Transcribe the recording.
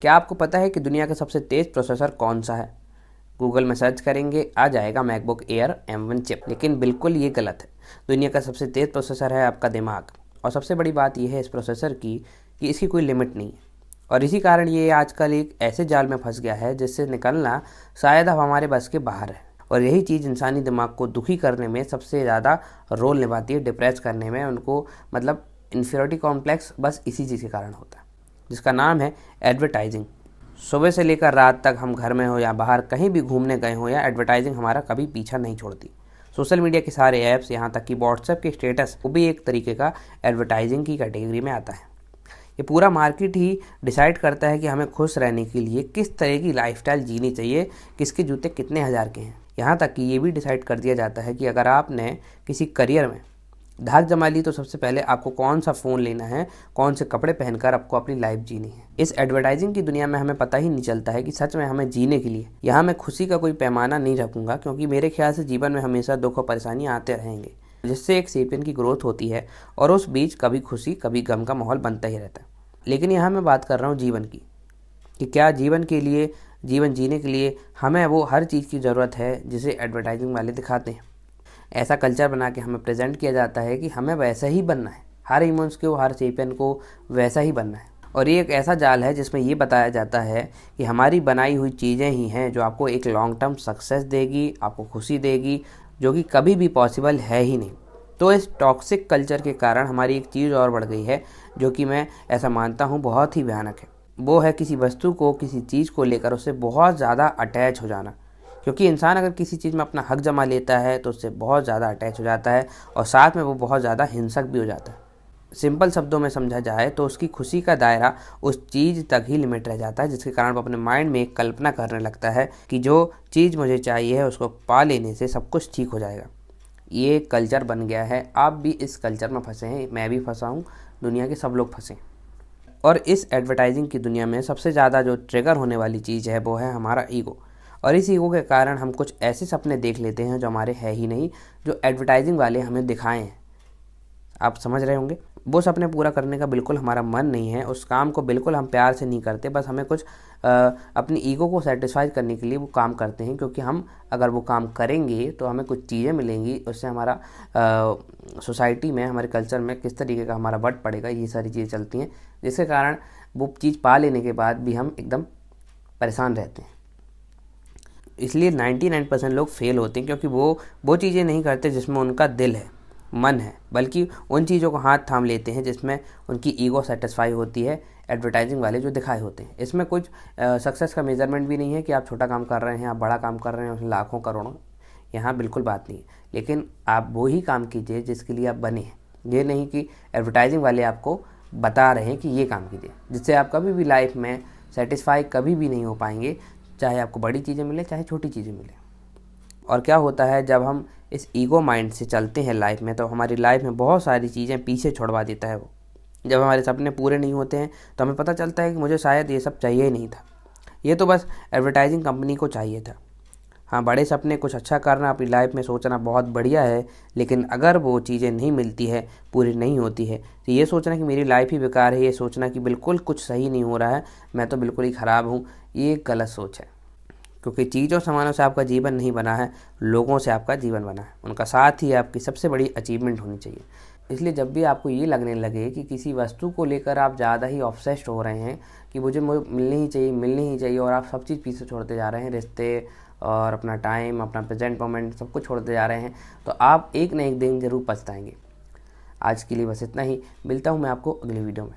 क्या आपको पता है कि दुनिया का सबसे तेज़ प्रोसेसर कौन सा है? गूगल में सर्च करेंगे आ जाएगा मैकबुक एयर M1 चिप। लेकिन बिल्कुल ये गलत है। दुनिया का सबसे तेज़ प्रोसेसर है आपका दिमाग। और सबसे बड़ी बात यह है इस प्रोसेसर की कि इसकी कोई लिमिट नहीं है। और इसी कारण ये आजकल एक ऐसे जाल में फंस गया है जिससे निकलना शायद अब हमारे बस के बाहर है। और यही चीज़ इंसानी दिमाग को दुखी करने में सबसे ज़्यादा रोल निभाती है, डिप्रेस करने में उनको, मतलब इन्फीरियरिटी कॉम्प्लेक्स बस इसी चीज़ के कारण होता है, जिसका नाम है एडवर्टाइजिंग। सुबह से लेकर रात तक हम घर में हो या बाहर कहीं भी घूमने गए हो या एडवर्टाइजिंग हमारा कभी पीछा नहीं छोड़ती। सोशल मीडिया के सारे ऐप्स, यहाँ तक कि व्हाट्सएप के स्टेटस, वो भी एक तरीके का एडवर्टाइजिंग की कैटेगरी में आता है। ये पूरा मार्केट ही डिसाइड करता है कि हमें खुश रहने के लिए किस तरह की लाइफस्टाइल जीनी चाहिए, किसके जूते कितने हज़ार के हैं। यहाँ तक कि ये भी डिसाइड कर दिया जाता है कि अगर आपने किसी करियर में धाक जमा ली तो सबसे पहले आपको कौन सा फ़ोन लेना है, कौन से कपड़े पहनकर आपको अपनी लाइफ जीनी है। इस एडवर्टाइजिंग की दुनिया में हमें पता ही नहीं चलता है कि सच में हमें जीने के लिए यहाँ मैं खुशी का कोई पैमाना नहीं रखूँगा, क्योंकि मेरे ख्याल से जीवन में हमेशा दुख और परेशानियाँ आते रहेंगे, जिससे एक सेपियन की ग्रोथ होती है और उस बीच कभी खुशी कभी गम का माहौल बनता ही रहता है। लेकिन यहाँ मैं बात कर रहा हूँ जीवन की, कि क्या जीवन जीने के लिए हमें वो हर चीज़ की ज़रूरत है जिसे एडवर्टाइजिंग वाले दिखाते हैं। ऐसा कल्चर बना के हमें प्रेजेंट किया जाता है कि हमें वैसा ही बनना है, हर इमोशंस को, हर चैंपियन को वैसा ही बनना है। और ये एक ऐसा जाल है जिसमें ये बताया जाता है कि हमारी बनाई हुई चीज़ें ही हैं जो आपको एक लॉन्ग टर्म सक्सेस देगी, आपको खुशी देगी, जो कि कभी भी पॉसिबल है ही नहीं। तो इस टॉक्सिक कल्चर के कारण हमारी एक चीज़ और बढ़ गई है, जो कि मैं ऐसा मानता हूँ बहुत ही भयानक है। वो है किसी वस्तु को, किसी चीज़ को लेकर उससे बहुत ज़्यादा अटैच हो जाना। क्योंकि इंसान अगर किसी चीज़ में अपना हक जमा लेता है तो उससे बहुत ज़्यादा अटैच हो जाता है और साथ में वो बहुत ज़्यादा हिंसक भी हो जाता है। सिंपल शब्दों में समझा जाए तो उसकी खुशी का दायरा उस चीज़ तक ही लिमिट रह जाता है, जिसके कारण वो अपने माइंड में एक कल्पना करने लगता है कि जो चीज़ मुझे चाहिए है उसको पा लेने से सब कुछ ठीक हो जाएगा। ये कल्चर बन गया है। आप भी इस कल्चर में फंसे हैं, मैं भी फंसा हूँ, दुनिया के सब लोग फंसे हैं। और इस एडवर्टाइजिंग की दुनिया में सबसे ज़्यादा जो ट्रिगर होने वाली चीज़ है वो है हमारा ईगो। और इस ईगो के कारण हम कुछ ऐसे सपने देख लेते हैं जो हमारे है ही नहीं, जो एडवर्टाइजिंग वाले हमें दिखाए हैं। आप समझ रहे होंगे, वो सपने पूरा करने का बिल्कुल हमारा मन नहीं है, उस काम को बिल्कुल हम प्यार से नहीं करते, बस हमें कुछ अपनी ईगो को सेटिस्फाई करने के लिए वो काम करते हैं। क्योंकि हम अगर वो काम करेंगे तो हमें कुछ चीज़ें मिलेंगी, उससे हमारा सोसाइटी में, हमारे कल्चर में किस तरीके का हमारा बट पड़ेगा, ये सारी चीज़ें चलती हैं, जिसके कारण वो चीज़ पा लेने के बाद भी हम एकदम परेशान रहते हैं। इसलिए 99% लोग फेल होते हैं, क्योंकि वो चीज़ें नहीं करते जिसमें उनका दिल है, मन है, बल्कि उन चीज़ों को हाथ थाम लेते हैं जिसमें उनकी ईगो सेटिस्फाई होती है, एडवर्टाइजिंग वाले जो दिखाए होते हैं। इसमें कुछ सक्सेस का मेजरमेंट भी नहीं है कि आप छोटा काम कर रहे हैं, आप बड़ा काम कर रहे हैं, उसमें लाखों करोड़ों, यहाँ बिल्कुल बात नहीं है। लेकिन आप वो ही काम कीजिए जिसके लिए आप बने हैं। ये नहीं कि एडवर्टाइजिंग वाले आपको बता रहे हैं कि ये काम कीजिए, जिससे आप कभी भी लाइफ में सेटिस्फाई कभी भी नहीं हो पाएंगे, चाहे आपको बड़ी चीज़ें मिले चाहे छोटी चीज़ें मिले। और क्या होता है, जब हम इस ईगो माइंड से चलते हैं लाइफ में, तो हमारी लाइफ में बहुत सारी चीज़ें पीछे छोड़वा देता है वो। जब हमारे सपने पूरे नहीं होते हैं तो हमें पता चलता है कि मुझे शायद ये सब चाहिए ही नहीं था, ये तो बस एडवर्टाइजिंग कंपनी को चाहिए था। हाँ, बड़े सपने, कुछ अच्छा करना, अपनी लाइफ में सोचना बहुत बढ़िया है, लेकिन अगर वो चीज़ें नहीं मिलती है, पूरी नहीं होती है, तो ये सोचना कि मेरी लाइफ ही बेकार है, ये सोचना कि बिल्कुल कुछ सही नहीं हो रहा है, मैं तो बिल्कुल ही ख़राब हूँ, ये गलत सोच है। क्योंकि चीज़ों सामानों से आपका जीवन नहीं बना है, लोगों से आपका जीवन बना है, उनका साथ ही आपकी सबसे बड़ी अचीवमेंट होनी चाहिए। इसलिए जब भी आपको ये लगने लगे कि किसी वस्तु को लेकर आप ज़्यादा ही ऑब्सेस्ड हो रहे हैं कि मुझे मिलनी ही चाहिए और आप सब चीज़ पीछे छोड़ते जा रहे हैं, रिश्ते और अपना टाइम, अपना प्रेजेंट मोमेंट, सब कुछ छोड़ते जा रहे हैं, तो आप एक न एक दिन ज़रूर पछताएंगे। आज के लिए बस इतना ही, मिलता हूँ मैं आपको अगली वीडियो में।